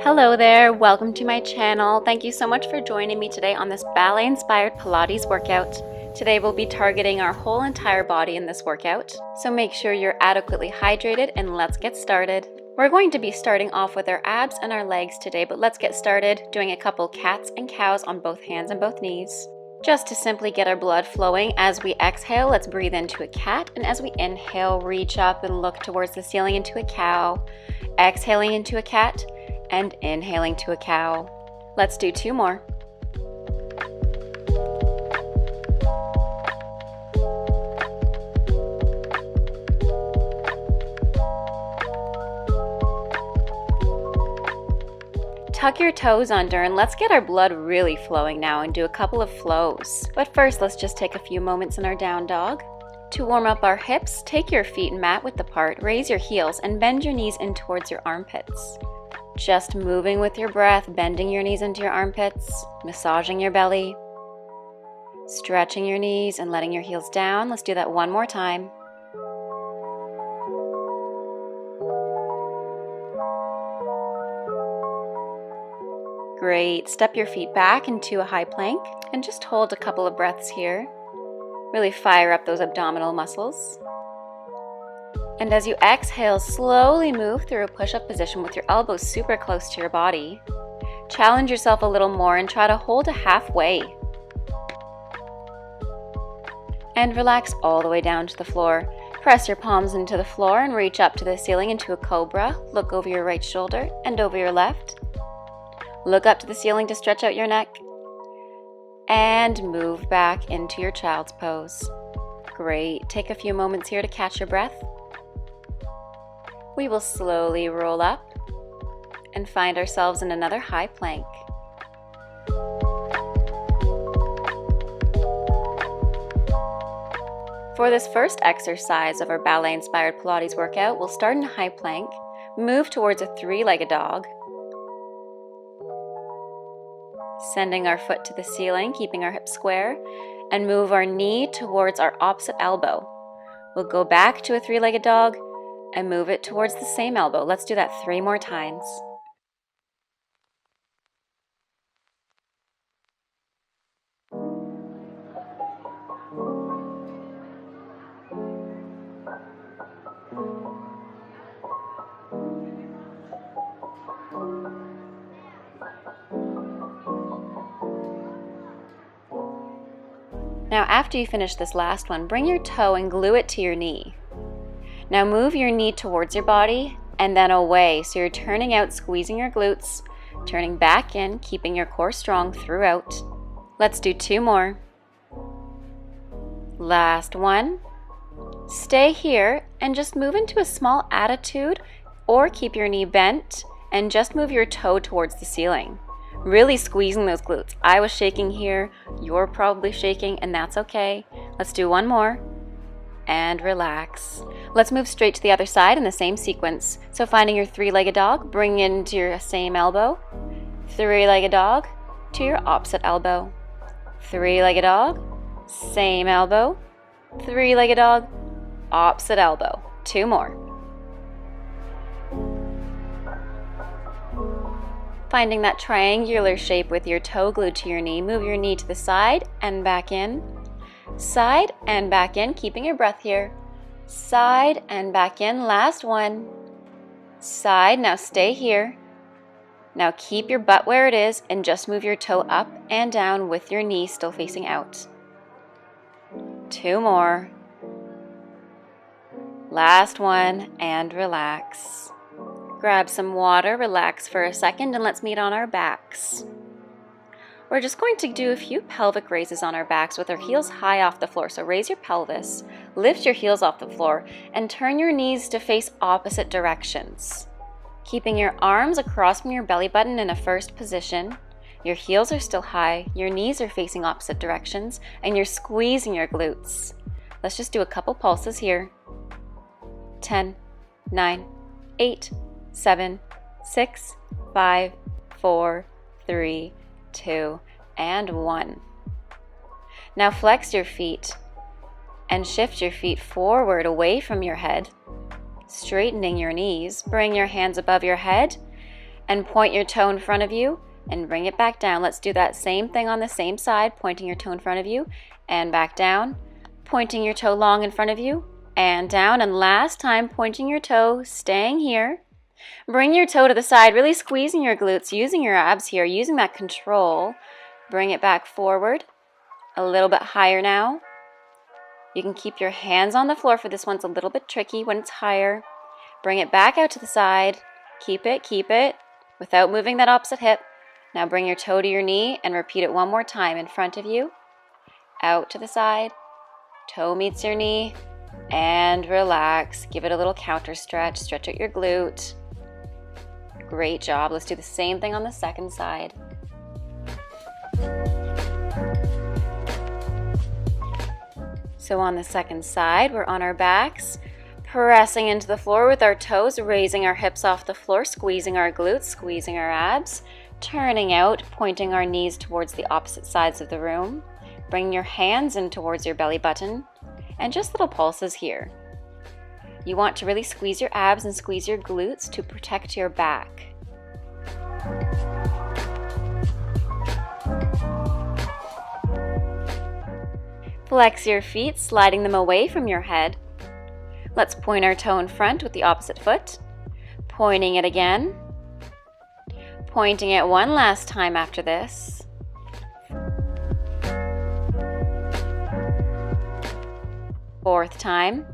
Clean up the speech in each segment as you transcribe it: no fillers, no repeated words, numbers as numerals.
Hello there, welcome to my channel. Thank you so much for joining me today on this ballet-inspired Pilates workout. Today we'll be targeting our whole entire body in this workout, so make sure you're adequately hydrated and let's get started. We're going to be starting off with our abs and our legs today, but let's get started doing a couple cats and cows on both hands and both knees. Just to simply get our blood flowing, as we exhale, let's breathe into a cat, and as we inhale, reach up and look towards the ceiling into a cow, exhaling into a cat, and inhaling to a cow. Let's do 2 more. Tuck your toes under and let's get our blood really flowing now and do a couple of flows. But first, let's just take a few moments in our down dog. To warm up our hips, take your feet mat width apart, raise your heels, and bend your knees in towards your armpits. Just moving with your breath, bending your knees into your armpits, massaging your belly, stretching your knees and letting your heels down. Let's do that one more time. Great. Step your feet back into a high plank and just hold a couple of breaths here. Really fire up those abdominal muscles. And as you exhale, slowly move through a push-up position with your elbows super close to your body. Challenge yourself a little more and try to hold a halfway. And relax all the way down to the floor. Press your palms into the floor and reach up to the ceiling into a cobra. Look over your right shoulder and over your left. Look up to the ceiling to stretch out your neck. And move back into your child's pose. Great. Take a few moments here to catch your breath. We will slowly roll up and find ourselves in another high plank. For this first exercise of our ballet-inspired Pilates workout, we'll start in a high plank, move towards a 3-legged dog, sending our foot to the ceiling, keeping our hips square, and move our knee towards our opposite elbow. We'll go back to a 3-legged dog, and move it towards the same elbow. Let's do that 3 more times. Now, after you finish this last one, bring your toe and glue it to your knee. Now move your knee towards your body and then away. So you're turning out, squeezing your glutes, turning back in, keeping your core strong throughout. Let's do 2 more. Last one. Stay here and just move into a small attitude or keep your knee bent and just move your toe towards the ceiling. Really squeezing those glutes. I was shaking here, you're probably shaking, and that's okay. Let's do 1 more. And relax. Let's move straight to the other side in the same sequence. So finding your 3-legged dog, bring into your same elbow. 3-legged dog to your opposite elbow. 3-legged dog, same elbow. 3-legged dog, opposite elbow. 2 more. Finding that triangular shape with your toe glued to your knee, move your knee to the side and back in. Side and back in, keeping your breath here. Side and back in, last one. Side, now stay here. Now keep your butt where it is and just move your toe up and down with your knee still facing out. 2 more. Last one and relax. Grab some water, relax for a second, and let's meet on our backs. We're just going to do a few pelvic raises on our backs with our heels high off the floor. So raise your pelvis, lift your heels off the floor, and turn your knees to face opposite directions. Keeping your arms across from your belly button in a first position. Your heels are still high, your knees are facing opposite directions, and you're squeezing your glutes. Let's just do a couple pulses here. 10, 9, 8, 7, 6, 5, 4, 3, 2, and 1. Now flex your feet and shift your feet forward away from your head, straightening your knees. Bring your hands above your head and point your toe in front of you and bring it back down. Let's do that same thing on the same side, pointing your toe in front of you and back down, pointing your toe long in front of you and down, and last time pointing your toe, staying here. Bring your toe to the side, really squeezing your glutes, using your abs here, using that control. Bring it back forward, a little bit higher now. You can keep your hands on the floor for this one's a little bit tricky when it's higher. Bring it back out to the side. Keep it, without moving that opposite hip. Now bring your toe to your knee and repeat it one more time in front of you. Out to the side. Toe meets your knee and relax. Give it a little counter stretch. Stretch out your glute. Great job. Let's do the same thing on the second side. So on the second side, we're on our backs, pressing into the floor with our toes, raising our hips off the floor, squeezing our glutes, squeezing our abs, turning out, pointing our knees towards the opposite sides of the room. Bring your hands in towards your belly button, and just little pulses here. You want to really squeeze your abs and squeeze your glutes to protect your back. Flex your feet, sliding them away from your head. Let's point our toe in front with the opposite foot. Pointing it again. Pointing it one last time after this. Fourth time.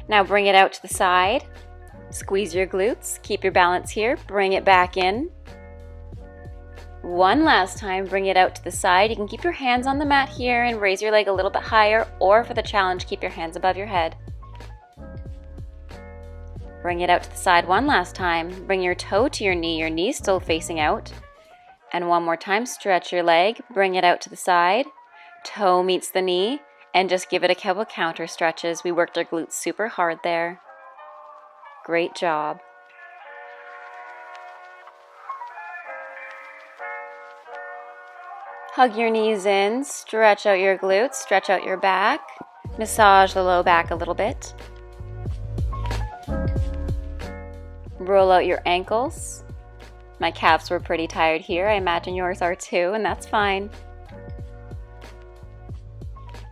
Now bring it out to the side. Squeeze your glutes. Keep your balance here. Bring it back in. One last time, bring it out to the side. You can keep your hands on the mat here and raise your leg a little bit higher, or for the challenge, keep your hands above your head. Bring it out to the side one last time. Bring your toe to your knee still facing out. And one more time, stretch your leg, bring it out to the side. Toe meets the knee, and just give it a couple counter stretches. We worked our glutes super hard there. Great job. Hug your knees in, stretch out your glutes, stretch out your back, massage the low back a little bit. Roll out your ankles. My calves were pretty tired here. I imagine yours are too, and that's fine.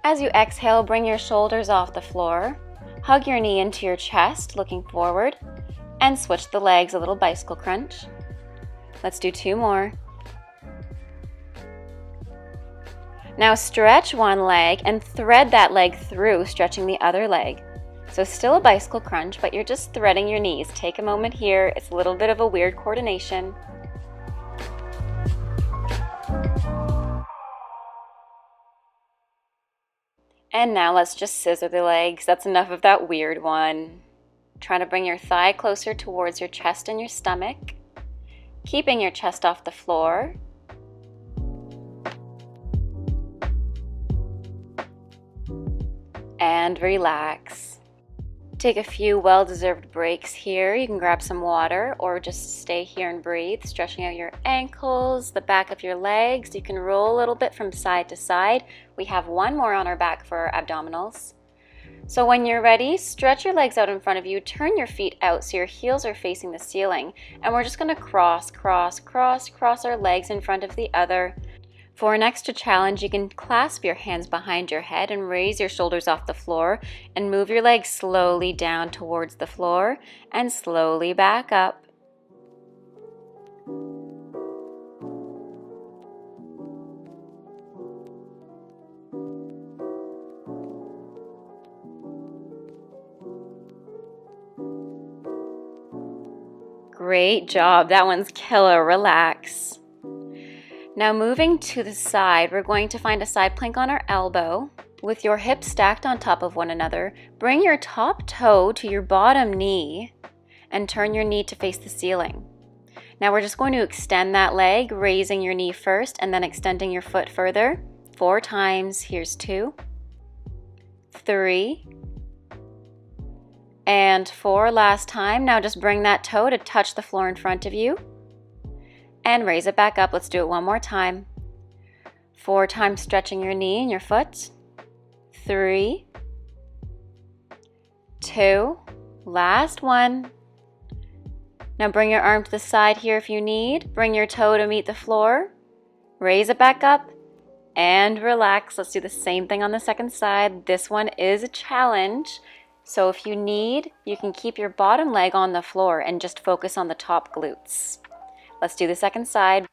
As you exhale, bring your shoulders off the floor. Hug your knee into your chest, looking forward, and switch the legs, a little bicycle crunch. Let's do 2 more. Now stretch one leg and thread that leg through, stretching the other leg. So still a bicycle crunch, but you're just threading your knees. Take a moment here. It's a little bit of a weird coordination. And now let's just scissor the legs. That's enough of that weird one. Try to bring your thigh closer towards your chest and your stomach, keeping your chest off the floor. And relax. Take a few well-deserved breaks here. You can grab some water or just stay here and breathe, stretching out your ankles, the back of your legs. You can roll a little bit from side to side. We have one more on our back for our abdominals. So when you're ready, stretch your legs out in front of you, turn your feet out so your heels are facing the ceiling. And we're just going to cross our legs in front of the other. For an extra challenge, you can clasp your hands behind your head and raise your shoulders off the floor and move your legs slowly down towards the floor and slowly back up. Great job. That one's killer. Relax. Now moving to the side, we're going to find a side plank on our elbow with your hips stacked on top of one another. Bring your top toe to your bottom knee and turn your knee to face the ceiling. Now we're just going to extend that leg, raising your knee first and then extending your foot further. 4 times. Here's 2, 3, and 4. Last time. Now just bring that toe to touch the floor in front of you. And raise it back up. Let's do it one more time. 4 times, stretching your knee and your foot. 3, 2, last one, Now bring your arm to the side here if you need. Bring your toe to meet the floor. Raise it back up and relax. Let's do the same thing on the second side. This one is a challenge. So if you need, you can keep your bottom leg on the floor and just focus on the top glutes. Let's do the second side.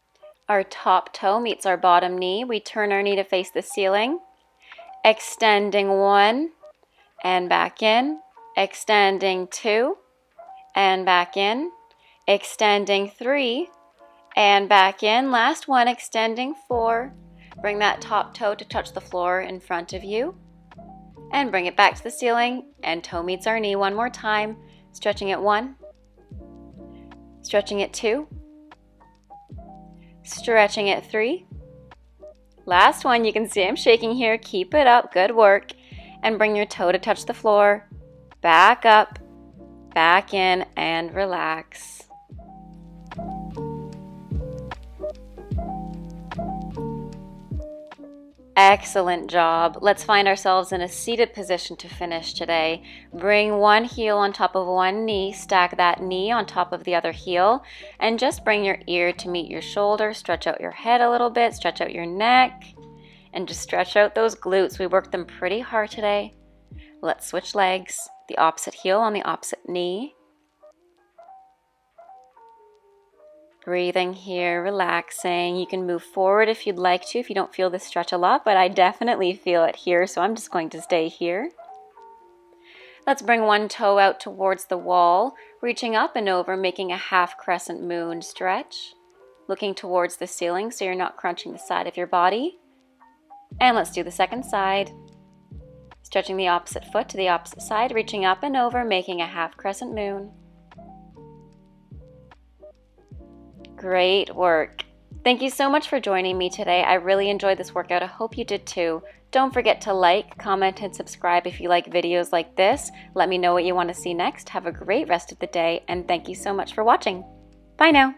Our top toe meets our bottom knee. We turn our knee to face the ceiling. Extending 1 and back in. Extending 2 and back in. Extending 3 and back in. Last one, extending 4. Bring that top toe to touch the floor in front of you. And bring it back to the ceiling, and toe meets our knee one more time. Stretching it 1. Stretching it 2. Stretching it 3. Last one, you can see I'm shaking here. Keep it up, good work. And bring your toe to touch the floor. Back up, back in, and relax. Excellent job. Let's find ourselves in a seated position to finish today. Bring one heel on top of one knee, stack that knee on top of the other heel, and just bring your ear to meet your shoulder. Stretch out your head a little bit, stretch out your neck, and just stretch out those glutes. We worked them pretty hard today. Let's switch legs. The opposite heel on the opposite knee. Breathing here, relaxing. You can move forward if you'd like to, if you don't feel this stretch a lot, but I definitely feel it here, so I'm just going to stay here. Let's bring one toe out towards the wall, reaching up and over, making a half crescent moon stretch. Looking towards the ceiling so you're not crunching the side of your body. And let's do the second side. Stretching the opposite foot to the opposite side, reaching up and over, making a half crescent moon. Great work. Thank you so much for joining me today. I really enjoyed this workout. I hope you did too. Don't forget to like, comment, and subscribe if you like videos like this. Let me know what you want to see next. Have a great rest of the day, and thank you so much for watching. Bye now.